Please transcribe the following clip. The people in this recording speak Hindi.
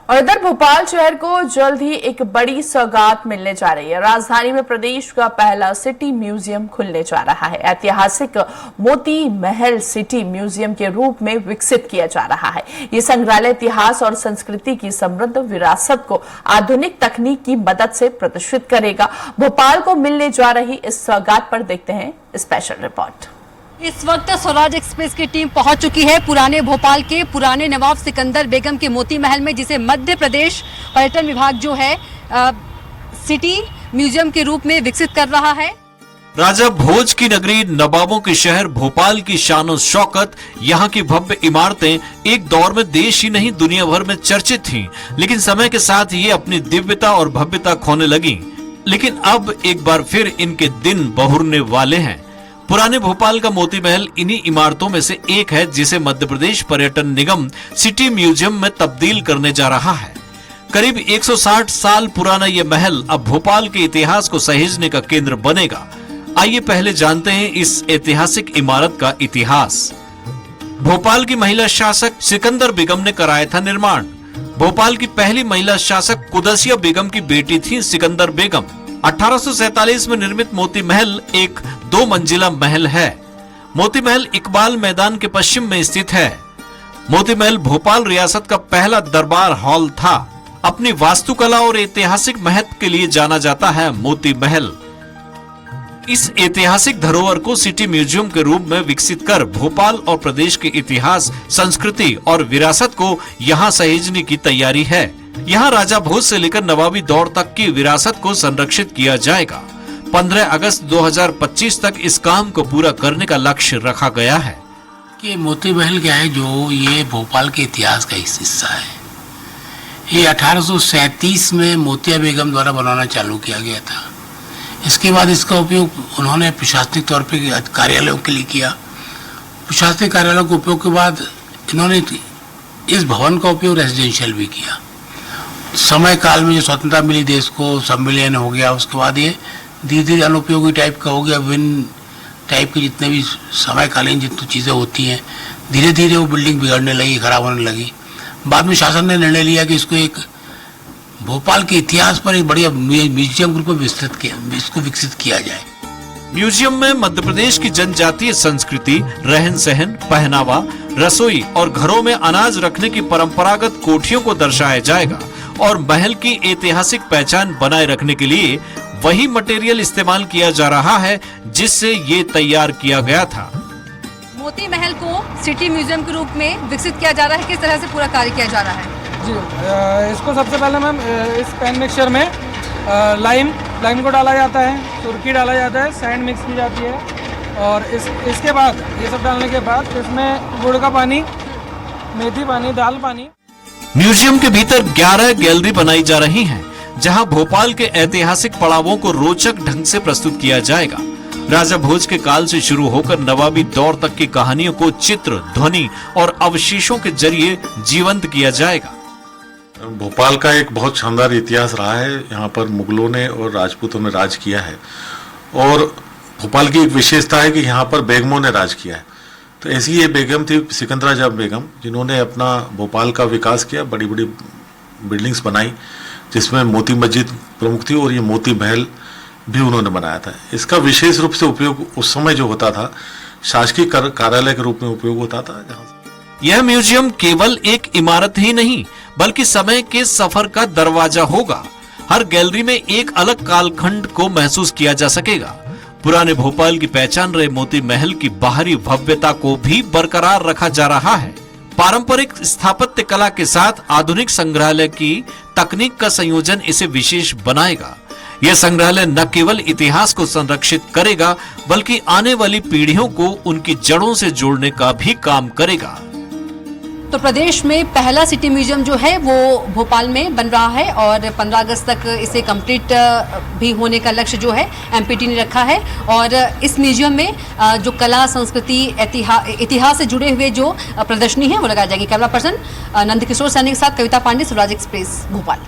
और इधर भोपाल शहर को जल्द ही एक बड़ी सौगात मिलने जा रही है। राजधानी में प्रदेश का पहला सिटी म्यूजियम खुलने जा रहा है। ऐतिहासिक मोती महल सिटी म्यूजियम के रूप में विकसित किया जा रहा है। ये संग्रहालय इतिहास और संस्कृति की समृद्ध विरासत को आधुनिक तकनीक की मदद से प्रदर्शित करेगा। भोपाल को मिलने जा रही इस सौगात पर देखते हैं स्पेशल रिपोर्ट। इस वक्त स्वराज एक्सप्रेस की टीम पहुंच चुकी है पुराने भोपाल के पुराने नवाब सिकंदर बेगम के मोती महल में, जिसे मध्य प्रदेश पर्यटन विभाग जो है सिटी म्यूजियम के रूप में विकसित कर रहा है। राजा भोज की नगरी, नवाबों के शहर भोपाल की शान और शौकत, यहाँ की भव्य इमारतें एक दौर में देश ही नहीं दुनिया भर में चर्चित थीं, लेकिन समय के साथ ये अपनी दिव्यता और भव्यता खोने लगी। लेकिन अब एक बार फिर इनके दिन बहुरने वाले हैं। पुराने भोपाल का मोती महल इन्हीं इमारतों में से एक है, जिसे मध्य प्रदेश पर्यटन निगम सिटी म्यूजियम में तब्दील करने जा रहा है। करीब 160 साल पुराना यह महल अब भोपाल के इतिहास को सहेजने का केंद्र बनेगा। आइए पहले जानते हैं इस ऐतिहासिक इमारत का इतिहास। भोपाल की महिला शासक सिकंदर बेगम ने कराया था निर्माण। भोपाल की पहली महिला शासक कुदसिया बेगम की बेटी थी सिकंदर बेगम। 1847 में निर्मित मोती महल एक 2 मंजिला महल है। मोती महल इकबाल मैदान के पश्चिम में स्थित है। मोती महल भोपाल रियासत का पहला दरबार हॉल था। अपनी वास्तुकला और ऐतिहासिक महत्व के लिए जाना जाता है मोती महल। इस ऐतिहासिक धरोहर को सिटी म्यूजियम के रूप में विकसित कर भोपाल और प्रदेश के इतिहास, संस्कृति और विरासत को यहाँ सहेजने की तैयारी है। यहाँ राजा भोज से लेकर नवाबी दौर तक की विरासत को संरक्षित किया जाएगा। 15 अगस्त 2025 तक इस काम को पूरा करने का लक्ष्य रखा गया है। कि मोती महल क्या है, जो ये भोपाल के इतिहास का हिस्सा है। ये 1837 में मोतिया बेगम द्वारा बनाना चालू किया गया था। इसके बाद इसका उपयोग उन्होंने प्रशासनिक तौर पे कार्यालयों के लिए किया। प्रशासनिक कार्यालयों के उपयोग के बाद इन्होंने इस भवन का उपयोग रेजिडेंशियल भी किया। समय काल में जो स्वतंत्रता मिली देश को, सम्मेलन हो गया, उसके बाद ये धीरे धीरे अनुपयोगी टाइप का हो गया। विभिन्न टाइप के जितने भी समयकालीन जितनी चीज़ें होती हैं, धीरे धीरे वो बिल्डिंग बिगड़ने लगी, खराब होने लगी। बाद में शासन ने निर्णय लिया कि इसको एक भोपाल के इतिहास पर एक बढ़िया म्यूजियम रूप में इसको विकसित किया जाए। म्यूजियम में मध्य प्रदेश की जनजातीय संस्कृति, रहन सहन, पहनावा, रसोई और घरों में अनाज रखने की परंपरागत कोठियों को दर्शाया जाएगा और महल की ऐतिहासिक पहचान बनाए रखने के लिए वही मटेरियल इस्तेमाल किया जा रहा है जिससे ये तैयार किया गया था। मोती महल को सिटी म्यूजियम के रूप में विकसित किया जा रहा है। किस तरह से पूरा कार्य किया जा रहा है? जी, इसको सबसे पहले मैम इस पेन मिक्सचर में लाइम को डाला जाता है, सुर्खी डाला जाता है, सैंड मिक्स की जाती है और इसके बाद ये सब डालने के बाद इसमें गुड़ का पानी, मेथी पानी, दाल पानी। म्यूजियम के भीतर 11 गैलरी बनाई जा रही हैं, जहां भोपाल के ऐतिहासिक पड़ावों को रोचक ढंग से प्रस्तुत किया जाएगा। राजा भोज के काल से शुरू होकर नवाबी दौर तक की कहानियों को चित्र, ध्वनि और अवशेषों के जरिए जीवंत किया जाएगा। भोपाल का एक बहुत शानदार इतिहास रहा है। यहाँ पर मुगलों ने और राजपूतों ने राज किया है और भोपाल की एक विशेषता है कि यहाँ पर बेगमों ने राज किया है। तो ऐसी ये बेगम थी सिकंदरा जब बेगम, जिन्होंने अपना भोपाल का विकास किया, बड़ी बड़ी बिल्डिंग्स बनाई, जिसमें मोती मस्जिद प्रमुख थी और ये मोती महल भी उन्होंने बनाया था। इसका विशेष रूप से उपयोग उस समय जो होता था, शासकीय कार्यालय के रूप में उपयोग होता था। यह म्यूजियम केवल एक इमारत ही नहीं बल्कि समय के सफर का दरवाजा होगा। हर गैलरी में एक अलग कालखंड को महसूस किया जा सकेगा। पुराने भोपाल की पहचान रहे मोती महल की बाहरी भव्यता को भी बरकरार रखा जा रहा है। पारंपरिक स्थापत्य कला के साथ आधुनिक संग्रहालय की तकनीक का संयोजन इसे विशेष बनाएगा। यह संग्रहालय न केवल इतिहास को संरक्षित करेगा बल्कि आने वाली पीढ़ियों को उनकी जड़ों से जोड़ने का भी काम करेगा। तो प्रदेश में पहला सिटी म्यूजियम जो है वो भोपाल में बन रहा है और 15 अगस्त तक इसे कंप्लीट भी होने का लक्ष्य जो है एमपीटी ने रखा है। और इस म्यूजियम में जो कला, संस्कृति, इतिहास से जुड़े हुए जो प्रदर्शनी है वो लगाई जाएगी। कैमरा पर्सन नंद किशोर सैनी के साथ कविता पांडे, स्वराज एक्सप्रेस, भोपाल।